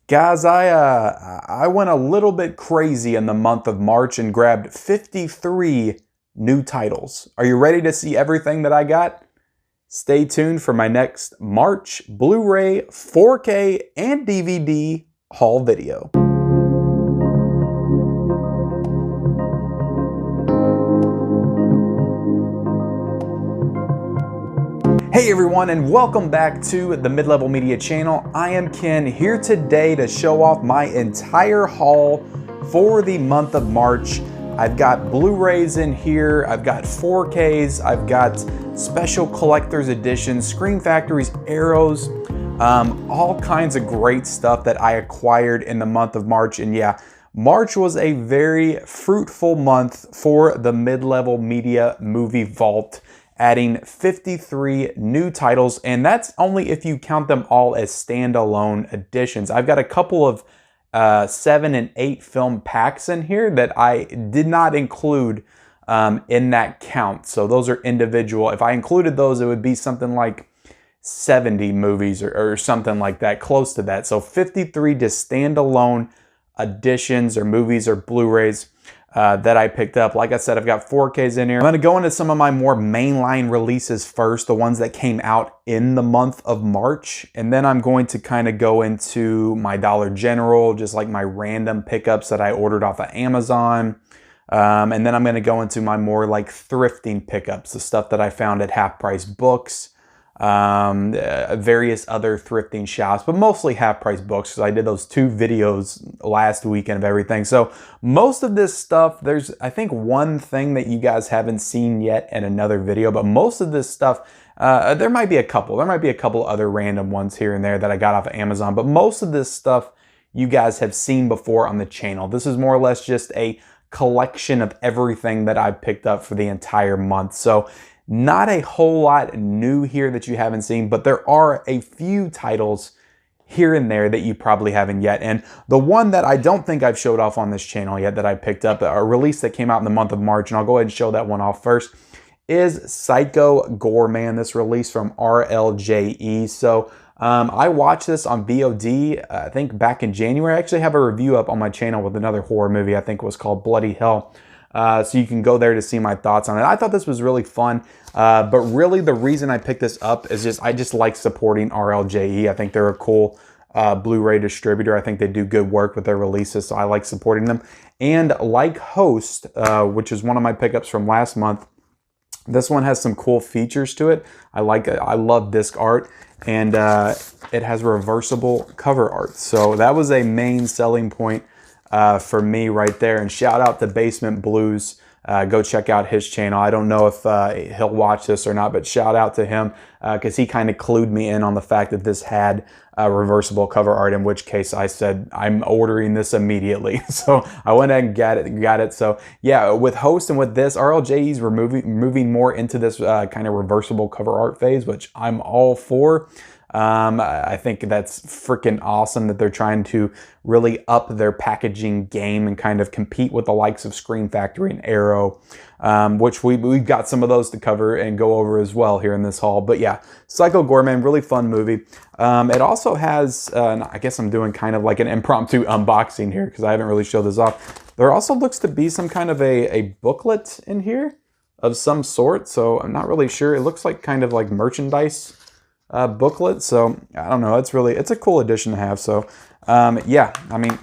Guys, I went a little bit crazy in the month of March and grabbed 53 new titles. Are you ready to see everything that I got? Stay tuned for my next March Blu-ray, 4K, and DVD haul video. Hey everyone, and welcome back to the Mid-Level Media channel. I am Ken, here today to show off my entire haul for the month of March. I've got Blu-rays in here, I've got 4Ks, I've got special collector's editions, Scream Factory's Arrows, all kinds of great stuff that I acquired in the month of March. And yeah, March was a very fruitful month for the Mid-Level Media movie vault, adding 53 new titles, and that's only if you count them all as standalone editions. I've got a couple of 7 and 8 film packs in here that I did not include in that count, so those are individual. If I included those, it would be something like 70 movies or something like that, close to that. So 53 just standalone editions or movies or Blu-rays that I picked up. Like I said, I've got 4Ks in here. I'm going to go into some of my more mainline releases first, the ones that came out in the month of March. And then I'm going to kind of go into my Dollar General, just like my random pickups that I ordered off of Amazon. And then I'm going to go into my more like thrifting pickups, the stuff that I found at Half Price Books, various other thrifting shops, but mostly Half Price Books, because I did those 2 videos last weekend of everything. So most of this stuff, there's I think one thing that you guys haven't seen yet in another video, but most of this stuff, there might be a couple other random ones here and there that I got off of Amazon, but most of this stuff you guys have seen before on the channel. This is more or less just a collection of everything that I picked up for the entire month. So not a whole lot new here that you haven't seen, but there are a few titles here and there that you probably haven't yet. And the one that I don't think I've showed off on this channel yet that I picked up, a release that came out in the month of March, and I'll go ahead and show that one off first, is Psycho Goreman, this release from RLJE. So I watched this on VOD, I think back in January. I actually have a review up on my channel with another horror movie, I think it was called Bloody Hell. So you can go there to see my thoughts on it. I thought this was really fun, but really the reason I picked this up is I just like supporting RLJE. I think they're a cool Blu-ray distributor. I think they do good work with their releases, so I like supporting them. And like Host, which is one of my pickups from last month, this one has some cool features to it. I love disc art, and it has reversible cover art. So that was a main selling point for me right there. And shout out to Basement Blues. Go check out his channel. I don't know if he'll watch this or not, but shout out to him because he kind of clued me in on the fact that this had reversible cover art, in which case I said, I'm ordering this immediately. So I went ahead and got it. So yeah, with Host and with this, RLJE's moving more into this kind of reversible cover art phase, which I'm all for. I think that's freaking awesome that they're trying to really up their packaging game and kind of compete with the likes of Scream Factory and Arrow, which we've got some of those to cover and go over as well here in this haul. But yeah, Psycho Goreman, really fun movie. It also has, I guess I'm doing kind of like an impromptu unboxing here because I haven't really showed this off. There also looks to be some kind of a booklet in here of some sort, so I'm not really sure. It looks like kind of like merchandise booklet, so I don't know. It's a cool addition to have. So yeah, I mean,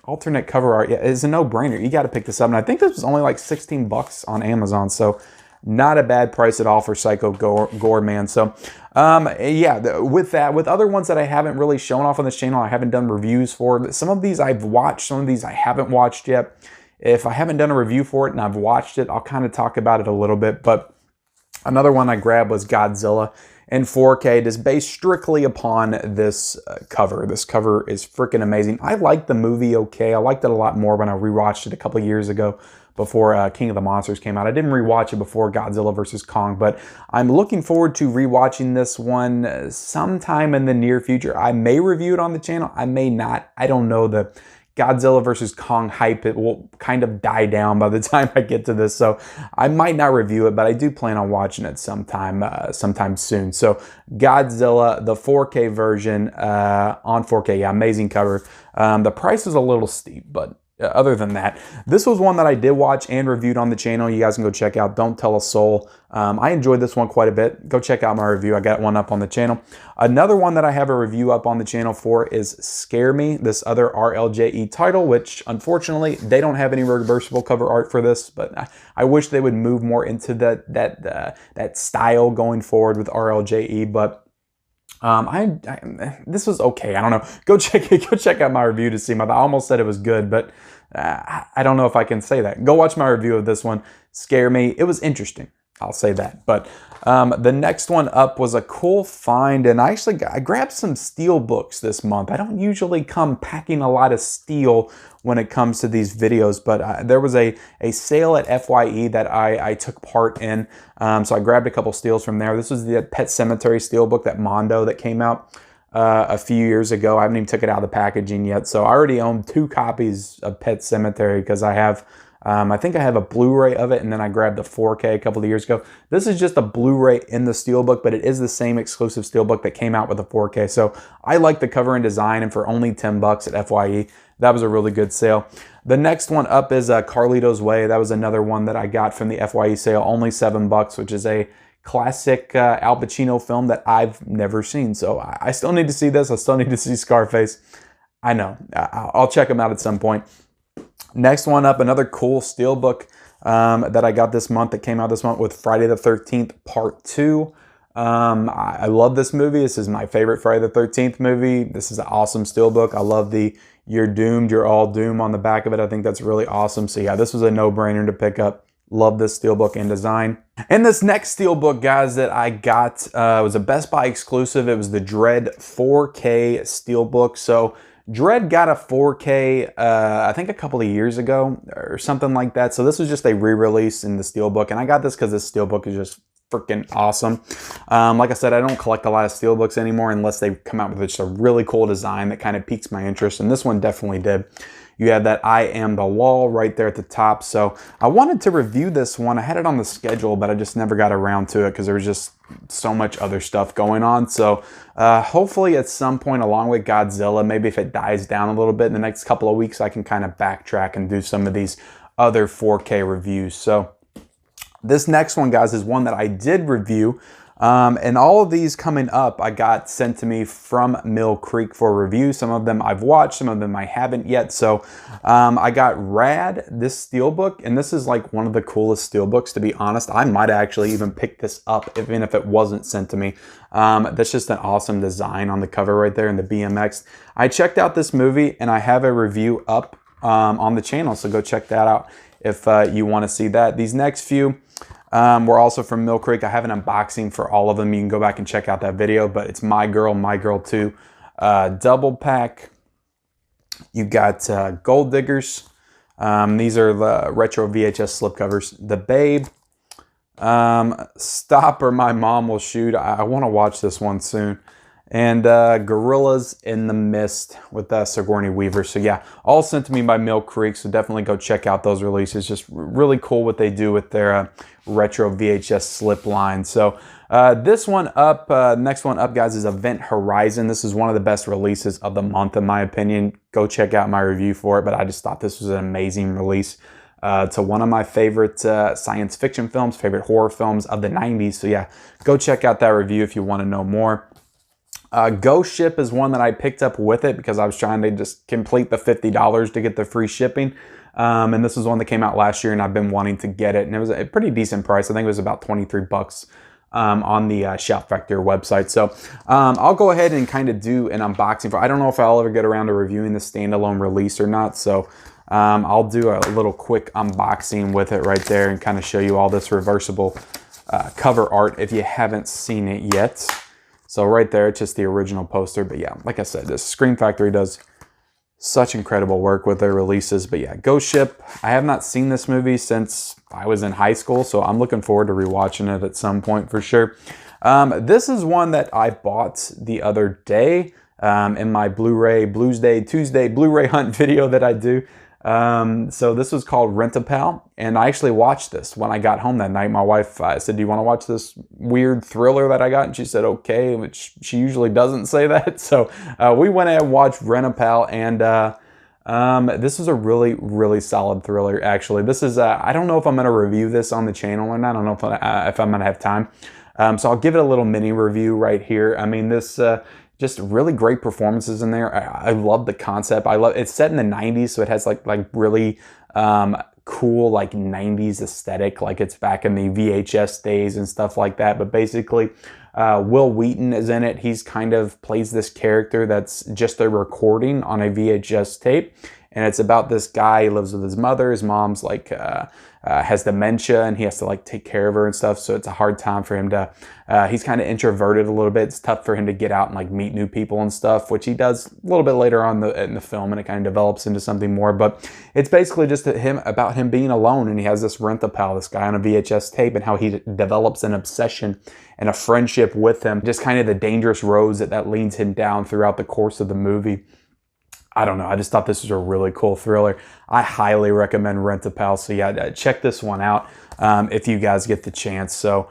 alternate cover art, yeah, it's a no-brainer. You got to pick this up, and I think this was only like 16 bucks on Amazon, so not a bad price at all for Psycho Goreman. So yeah, with other ones that I haven't really shown off on this channel, I haven't done reviews for. Some of these I've watched, some of these I haven't watched yet. If I haven't done a review for it and I've watched it, I'll kind of talk about it a little bit. But another one I grabbed was Godzilla in 4K. It is based strictly upon this cover. This cover is freaking amazing. I liked the movie okay. I liked it a lot more when I rewatched it a couple years ago before King of the Monsters came out. I didn't rewatch it before Godzilla vs. Kong, but I'm looking forward to rewatching this one sometime in the near future. I may review it on the channel. I may not. I don't know. The Godzilla versus Kong hype, it will kind of die down by the time I get to this. So I might not review it, but I do plan on watching it sometime soon. So Godzilla, the 4K version on 4K. Yeah, amazing cover. The price is a little steep, but other than that, this was one that I did watch and reviewed on the channel. You guys can go check out Don't Tell a Soul. I enjoyed this one quite a bit. Go check out my review. I got one up on the channel. Another one that I have a review up on the channel for is Scare Me, this other RLJE title, which unfortunately they don't have any reversible cover art for this, but I wish they would move more into that style going forward with RLJE, but this was okay. I don't know. Go check out my review to see. I almost said it was good, but I don't know if I can say that. Go watch my review of this one, Scare Me. It was interesting. I'll say that. But the next one up was a cool find, and I grabbed some steel books this month. I don't usually come packing a lot of steel when it comes to these videos, but there was a sale at FYE that I took part in, so I grabbed a couple steals from there. This was the Pet Sematary steel book, that Mondo that came out a few years ago. I haven't even took it out of the packaging yet, so I already own 2 copies of Pet Sematary because I have I think I have a Blu-ray of it, and then I grabbed the 4K a couple of years ago. This is just a Blu-ray in the steelbook, but it is the same exclusive steelbook that came out with the 4K. So I like the cover and design, and for only 10 bucks at FYE, that was a really good sale. The next one up is Carlito's Way. That was another one that I got from the FYE sale, only 7 bucks, which is a classic Al Pacino film that I've never seen. So I still need to see this. I still need to see Scarface. I know. I'll check them out at some point. Next one up, another cool steelbook that I got this month, that came out this month, with Friday the 13th Part 2. I love this movie. This is my favorite Friday the 13th movie. This is an awesome steelbook. I love the "You're doomed, you're all doom" on the back of it. I think that's really awesome. So yeah, this was a no-brainer to pick up. Love this steelbook and design. And this next steelbook, guys, that I got was a Best Buy exclusive. It was the Dread 4K steelbook. So Dread got a 4K, I think a couple of years ago or something like that. So this was just a re-release in the steelbook, and I got this because this steelbook is just freaking awesome. Like I said, I don't collect a lot of steelbooks anymore unless they come out with just a really cool design that kind of piques my interest, and this one definitely did. You have that "I am the wall" right there at the top. So I wanted to review this one. I had it on the schedule, but I just never got around to it because there was just so much other stuff going on. So hopefully at some point, along with Godzilla, maybe if it dies down a little bit in the next couple of weeks, I can kind of backtrack and do some of these other 4K reviews. So this next one, guys, is one that I did review. And all of these coming up, I got sent to me from Mill Creek for review. Some of them I've watched, some of them I haven't yet. So I got Rad, this steelbook, and this is like one of the coolest steelbooks, to be honest. I might actually even pick this up even if it wasn't sent to me. That's just an awesome design on the cover right there in the BMX. I checked out this movie, and I have a review up on the channel, so go check that out if you want to see that. These next few we're also from Mill Creek. I have an unboxing for all of them. You can go back and check out that video, but it's My Girl 2 double pack. You got Gold Diggers. These are the retro VHS slipcovers. The Babe. Stop or My Mom Will Shoot. I want to watch this one soon. And Gorillas in the Mist with Sigourney Weaver. So yeah, all sent to me by Mill Creek, so definitely go check out those releases. Just really cool what they do with their retro VHS slip line. So this one up, next one up, guys, is Event Horizon. This is one of the best releases of the month, in my opinion. Go check out my review for it, but I just thought this was an amazing release to one of my favorite science fiction films, favorite horror films of the 90s. So yeah, go check out that review if you want to know more. Ghost Ship is one that I picked up with it because I was trying to just complete the $50 to get the free shipping. And this is one that came out last year, and I've been wanting to get it. And it was a pretty decent price. I think it was about 23 bucks on the Shout Factor website. So I'll go ahead and kind of do an unboxing for. I don't know if I'll ever get around to reviewing the standalone release or not. So I'll do a little quick unboxing with it right there and kind of show you all this reversible cover art if you haven't seen it yet. So right there, it's just the original poster. But yeah, like I said, this Scream Factory does such incredible work with their releases. But yeah, Ghost Ship. I have not seen this movie since I was in high school, so I'm looking forward to rewatching it at some point for sure. This is one that I bought the other day. in my Blu-ray Tuesday Blu-ray hunt video that I do. So this was called Rent-A-Pal, and I actually watched this when I got home that night. My wife, I said, do you want to watch this weird thriller that I got? And she said, okay, which she usually doesn't say that. So we went ahead and watched Rent-A-Pal, and this is a really, really solid thriller, actually. This is, I don't know if I'm going to review this on the channel or not. I don't know if I'm going to have time. So I'll give it a little mini review right here. I mean, this... just really great performances in there. I love the concept. It's set in the 90s, so it has like really cool like 90s aesthetic, like it's back in the VHS days and stuff like that. But basically, Will Wheaton is in it. He's kind of plays this character that's just a recording on a VHS tape. And it's about this guy. He lives with his mother. His mom's like has dementia, and he has to like take care of her and stuff. So it's a hard time for him to. He's kind of introverted a little bit. It's tough for him to get out and like meet new people and stuff, which he does a little bit later on in the film, and it kind of develops into something more. But it's basically just about him being alone, and he has this Rent-A-Pal, this guy on a VHS tape, and how he develops an obsession and a friendship with him. Just kind of the dangerous roads that leads him down throughout the course of the movie. I don't know. I just thought this was a really cool thriller. I highly recommend Rent-A-Pal. So yeah, check this one out if you guys get the chance. So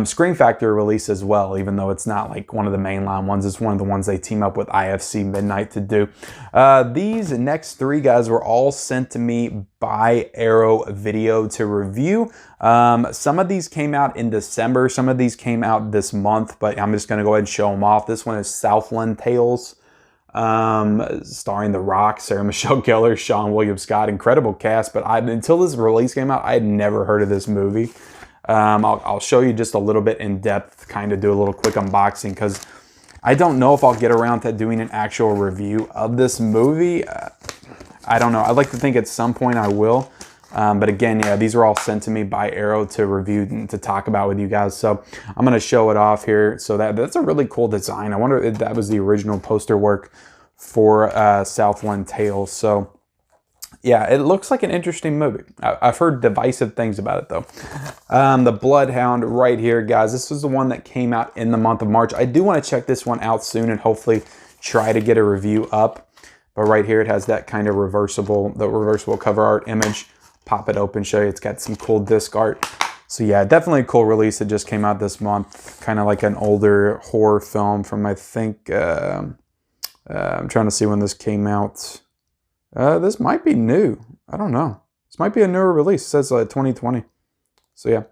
Scream Factory release as well, even though it's not like one of the mainline ones. It's one of the ones they team up with IFC Midnight to do. These next three guys were all sent to me by Arrow Video to review. Some of these came out in December. Some of these came out this month, but I'm just going to go ahead and show them off. This one is Southland Tales. Starring The Rock, Sarah Michelle Gellar, Sean William Scott. Incredible cast, but until this release came out, I had never heard of this movie. I'll show you just a little bit in depth, kind of do a little quick unboxing, because I don't know if I'll get around to doing an actual review of this movie. I don't know. I'd like to think at some point I will. But again, yeah, these were all sent to me by Arrow to review and to talk about with you guys. So I'm going to show it off here. So that's a really cool design. I wonder if that was the original poster work for Southland Tales. So yeah, it looks like an interesting movie. I've heard divisive things about it though. The Bloodhound right here, guys. This is the one that came out in the month of March. I do want to check this one out soon and hopefully try to get a review up. But right here, it has that kind of reversible cover art image. Pop it open, show you. It's got some cool disc art. So yeah, definitely a cool release. It just came out this month. Kind of like an older horror film from, I think, I'm trying to see when this came out. This might be new. I don't know. This might be a newer release. It says 2020. So yeah,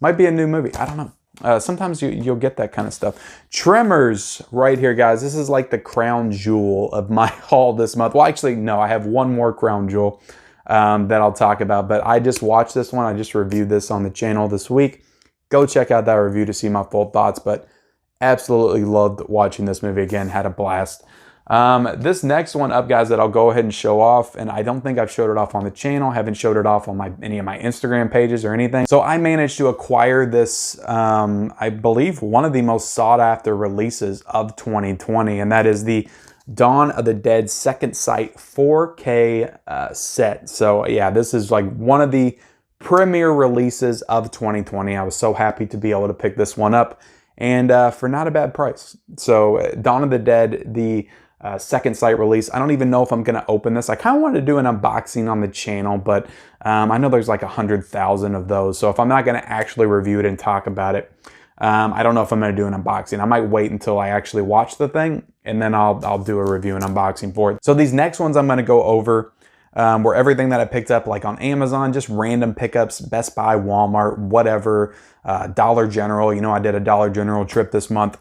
might be a new movie. I don't know. Sometimes you'll get that kind of stuff. Tremors right here, guys. This is like the crown jewel of my haul this month. Well, actually, no. I have one more crown jewel that I'll talk about, but I just watched this one. I just reviewed this on the channel this week. Go check out that review to see my full thoughts, but absolutely loved watching this movie again. Had a blast. This next one up, guys, that I'll go ahead and show off, and I don't think I've showed it off on the channel, haven't showed it off on any of my Instagram pages or anything. So I managed to acquire this, I believe, one of the most sought after releases of 2020, and that is the Dawn of the Dead Second Sight 4K set. So yeah, this is like one of the premier releases of 2020. I was so happy to be able to pick this one up, and for not a bad price. So Dawn of the Dead, the Second Sight release. I don't even know if I'm going to open this. I kind of wanted to do an unboxing on the channel, but I know there's like 100,000 of those. So if I'm not going to actually review it and talk about it, I don't know if I'm going to do an unboxing. I might wait until I actually watch the thing, and then I'll do a review and unboxing for it. So these next ones I'm going to go over were everything that I picked up like on Amazon, just random pickups, Best Buy, Walmart, whatever, Dollar General. You know, I did a Dollar General trip this month.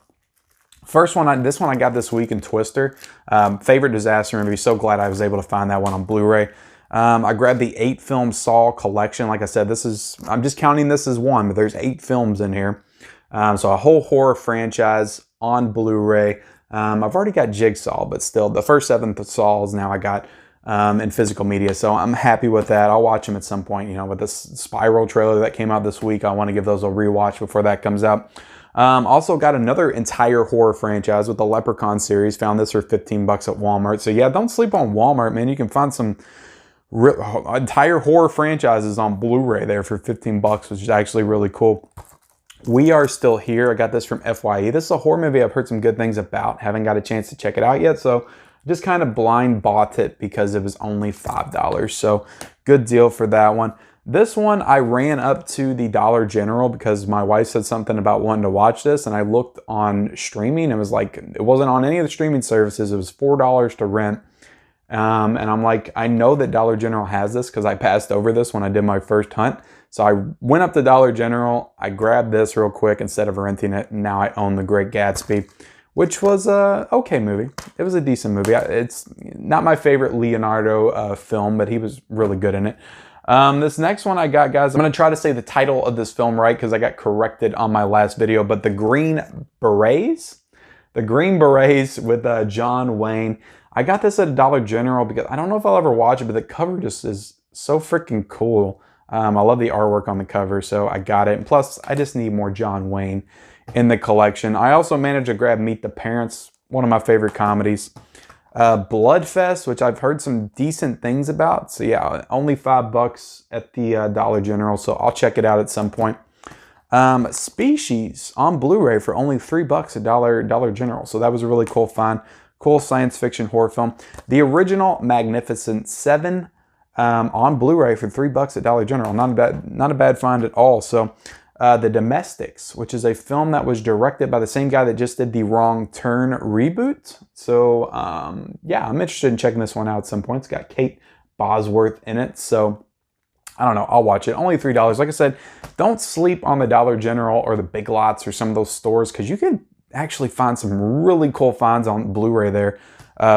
First one, this one I got this week in Twister. Favorite disaster movie. So glad I was able to find that one on Blu-ray. I grabbed the 8-film Saw collection. Like I said, I'm just counting this as one, but there's 8 films in here. So a whole horror franchise on Blu-ray. I've already got Jigsaw, but still, the first 7 Saws now I got in physical media. So I'm happy with that. I'll watch them at some point. You know, with this Spiral trailer that came out this week, I want to give those a rewatch before that comes out. Also got another entire horror franchise with the Leprechaun series. Found this for 15 bucks at Walmart. So yeah, don't sleep on Walmart, man. You can find some entire horror franchises on Blu-ray there for 15 bucks, which is actually really cool. We Are Still Here. I got this from FYE. This is a horror movie I've heard some good things about. Haven't got a chance to check it out yet, so just kind of blind bought it because it was only $5. So good deal for that one. This one, I ran up to the Dollar General because my wife said something about wanting to watch this, and I looked on streaming. It was like, it wasn't on any of the streaming services. It was $4 to rent. And I'm like, I know that Dollar General has this because I passed over this when I did my first hunt. So I went up to Dollar General, I grabbed this real quick instead of renting it, and now I own The Great Gatsby, which was a okay movie. It was a decent movie. It's not my favorite Leonardo film, but he was really good in it. This next one I got, guys, I'm going to try to say the title of this film right because I got corrected on my last video, but The Green Berets? The Green Berets with John Wayne. I got this at Dollar General because I don't know if I'll ever watch it, but the cover just is so freaking cool. I love the artwork on the cover, so I got it. And plus, I just need more John Wayne in the collection. I also managed to grab Meet the Parents, one of my favorite comedies. Bloodfest, which I've heard some decent things about. So yeah, only $5 at the Dollar General, so I'll check it out at some point. Species on Blu-ray for only $3 at Dollar General. So that was a really cool find. Cool science fiction horror film. The original Magnificent Seven on Blu-ray for $3 at Dollar General. Not a bad find at all. So The Domestics, which is a film that was directed by the same guy that just did the Wrong Turn reboot. So yeah, I'm interested in checking this one out at some point. It's got Kate Bosworth in it. So I don't know, I'll watch it. Only $3. Like I said, don't sleep on the Dollar General or the Big Lots or some of those stores because you can actually find some really cool finds on Blu-ray there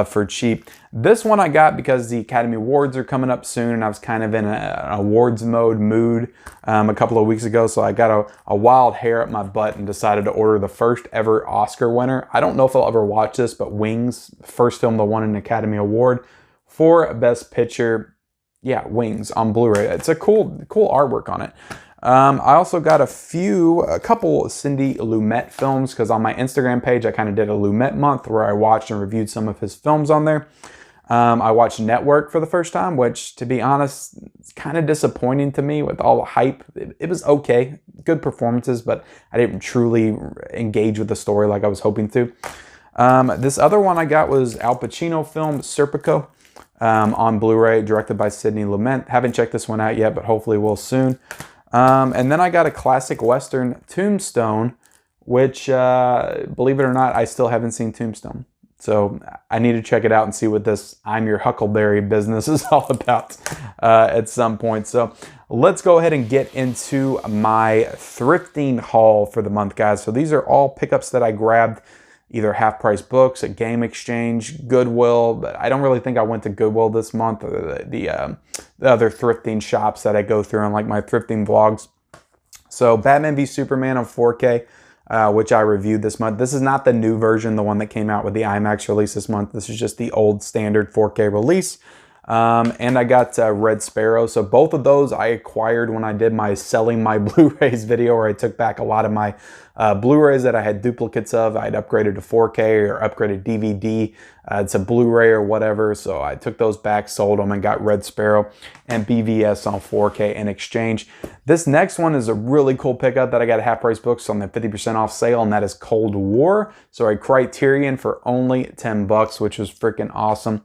for cheap. This one I got because the Academy Awards are coming up soon, and I was kind of in an awards mood a couple of weeks ago, so I got a wild hair up my butt and decided to order the first ever Oscar winner. I don't know if I'll ever watch this, but Wings, first film that won an Academy Award for Best Picture. Yeah, Wings on Blu-ray. It's a cool artwork on it. I also got a couple Cindy Lumet films because on my Instagram page, I kind of did a Lumet month where I watched and reviewed some of his films on there. I watched Network for the first time, which to be honest, it's kind of disappointing to me with all the hype. It was okay, good performances, but I didn't truly engage with the story like I was hoping to. This other one I got was Al Pacino film Serpico on Blu-ray, directed by Sidney Lumet. Haven't checked this one out yet, but hopefully will soon. And then I got a classic Western, Tombstone, which, believe it or not, I still haven't seen Tombstone. So I need to check it out and see what this I'm Your Huckleberry business is all about at some point. So let's go ahead and get into my thrifting haul for the month, guys. So these are all pickups that I grabbed, either half-price books, a game exchange, Goodwill, but I don't really think I went to Goodwill this month, or the other thrifting shops that I go through on like my thrifting vlogs. So Batman v Superman on 4K, which I reviewed this month. This is not the new version, the one that came out with the IMAX release this month. This is just the old standard 4K release. And I got Red Sparrow. So both of those I acquired when I did my selling my Blu-rays video, where I took back a lot of my Blu-rays that I had duplicates of. I'd upgraded to 4K or upgraded DVD to Blu-ray or whatever. So I took those back, sold them, and got Red Sparrow and BVS on 4K in exchange. This next one is a really cool pickup that I got at Half Price Books on the 50% off sale, and that is Cold War. So a Criterion for only $10, which was freaking awesome.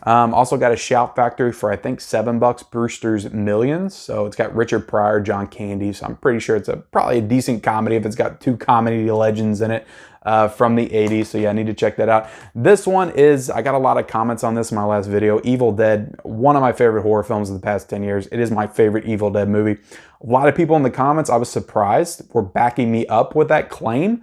Also got a Shout Factory for I think $7, Brewster's Millions. So it's got Richard Pryor, John Candy. So I'm pretty sure it's probably a decent comedy if it's got two comedy legends in it from the 80s. So yeah, I need to check that out. This one is, I got a lot of comments on this in my last video. Evil Dead, one of my favorite horror films of the past 10 years. It is my favorite Evil Dead movie. A lot of people in the comments, I was surprised, were backing me up with that claim.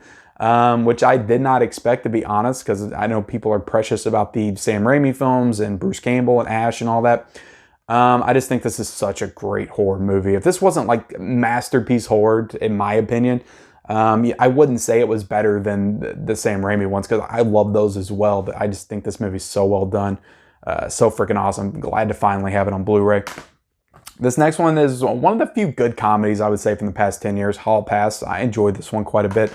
Which I did not expect, to be honest, because I know people are precious about the Sam Raimi films and Bruce Campbell and Ash and all that. I just think this is such a great horror movie. If this wasn't like masterpiece horror, in my opinion, I wouldn't say it was better than the Sam Raimi ones, because I love those as well. But I just think this movie's so well done, so freaking awesome. Glad to finally have it on Blu-ray. This next one is one of the few good comedies I would say from the past 10 years, Hall Pass. I enjoyed this one quite a bit.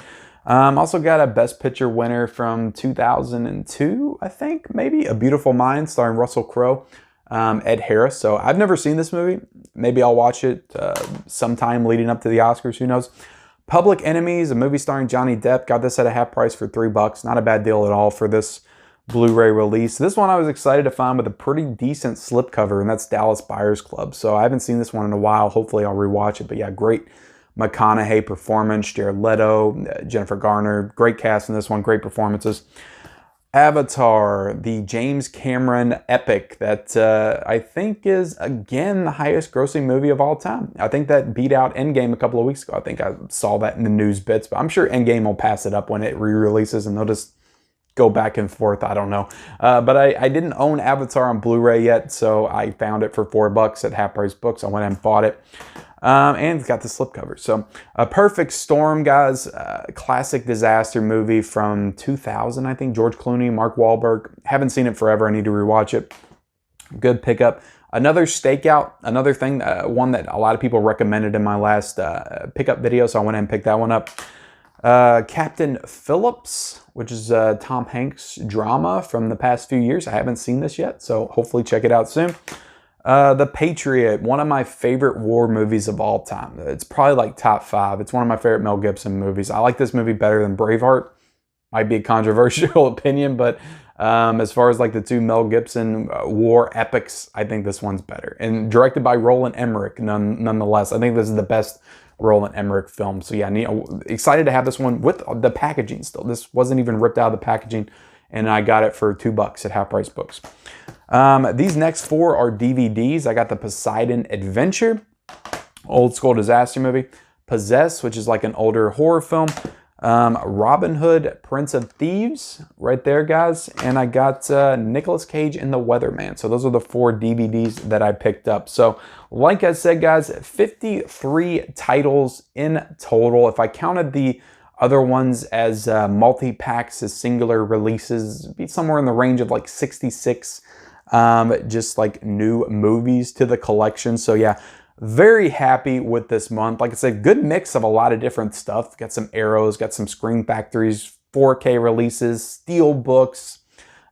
Also got a Best Picture winner from 2002, I think, maybe, A Beautiful Mind, starring Russell Crowe, Ed Harris. So I've never seen this movie. Maybe I'll watch it sometime leading up to the Oscars, who knows. Public Enemies, a movie starring Johnny Depp. Got this at a half price for $3. Not a bad deal at all for this Blu-ray release. This one I was excited to find with a pretty decent slipcover, and that's Dallas Buyers Club. So I haven't seen this one in a while. Hopefully I'll rewatch it. But yeah, great McConaughey performance. Jared Leto, Jennifer Garner. Great cast in this one. Great performances. Avatar, the James Cameron epic that I think is, again, the highest grossing movie of all time. I think that beat out Endgame a couple of weeks ago. I think I saw that in the news bits, but I'm sure Endgame will pass it up when it re-releases, and they'll just go back and forth. I don't know. But I didn't own Avatar on Blu-ray yet, so I found it for $4 at Half Price Books. I went and bought it. And it's got the slipcover. So, A Perfect Storm, guys. Classic disaster movie from 2000, I think. George Clooney, Mark Wahlberg. Haven't seen it forever. I need to rewatch it. Good pickup. Another Stakeout. Another thing, one that a lot of people recommended in my last pickup video, so I went and picked that one up. Captain Phillips, which is Tom Hanks' drama from the past few years. I haven't seen this yet, so hopefully check it out soon. The Patriot, one of my favorite war movies of all time. It's probably like top 5. It's one of my favorite Mel Gibson movies. I like this movie better than Braveheart. Might be a controversial opinion, but as far as like the two Mel Gibson war epics, I think this one's better. And directed by Roland Emmerich, nonetheless. I think this is the best Roland Emmerich film. So yeah, excited to have this one with the packaging still. This wasn't even ripped out of the packaging, and I got it for $2 at Half Price Books. These next 4 are DVDs. I got the Poseidon Adventure, old school disaster movie. Possess, which is like an older horror film. Robin Hood, Prince of Thieves, right there, guys. And I got Nicolas Cage and The Weatherman. So those are the 4 DVDs that I picked up. So like I said, guys, 53 titles in total. If I counted the other ones as multi-packs, as singular releases, it'd be somewhere in the range of like 66 just like new movies to the collection. So yeah, very happy with this month. Like I said, good mix of a lot of different stuff. Got some Arrows, got some Screen Factories, 4K releases, Steel Books,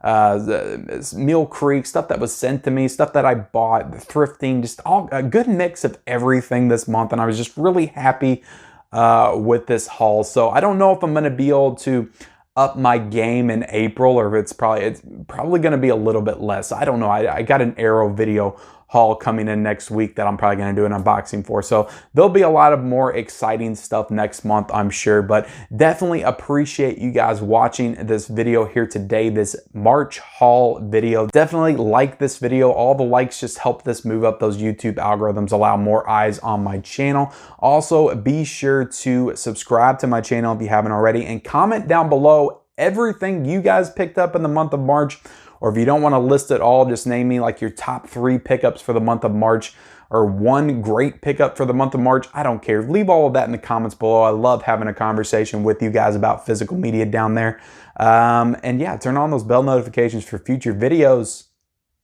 Mill Creek, stuff that was sent to me, stuff that I bought, thrifting, just all a good mix of everything this month. And I was just really happy with this haul. So I don't know if I'm going to be able to up my game in April, or if it's probably going to be a little bit less. I don't know. I got an Arrow video haul coming in next week that I'm probably going to do an unboxing for. So there'll be a lot of more exciting stuff next month, I'm sure. But definitely appreciate you guys watching this video here today, this March haul video. Definitely like this video. All the likes just help this move up those YouTube algorithms, allow more eyes on my channel. Also, be sure to subscribe to my channel if you haven't already, and comment down below everything you guys picked up in the month of March. Or if you don't want to list it all, just name me like your top 3 pickups for the month of March, or 1 great pickup for the month of March. I don't care. Leave all of that in the comments below. I love having a conversation with you guys about physical media down there. And yeah, turn on those bell notifications for future videos,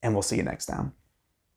and we'll see you next time.